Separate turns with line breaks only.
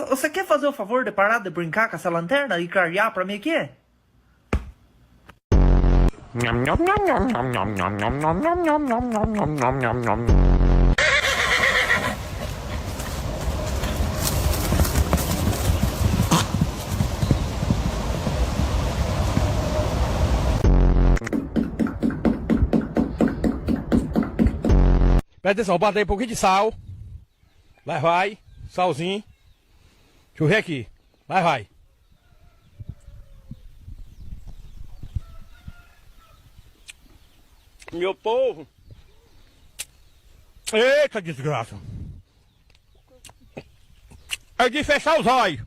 Você quer fazer o favor de parar de brincar com essa lanterna e carregar pra mim aqui?
Presta atenção, bota aí um pouquinho de sal. Vai. Salzinho. Deixa eu ver aqui. Vai. Meu povo. Eita desgraça. É de fechar os olhos.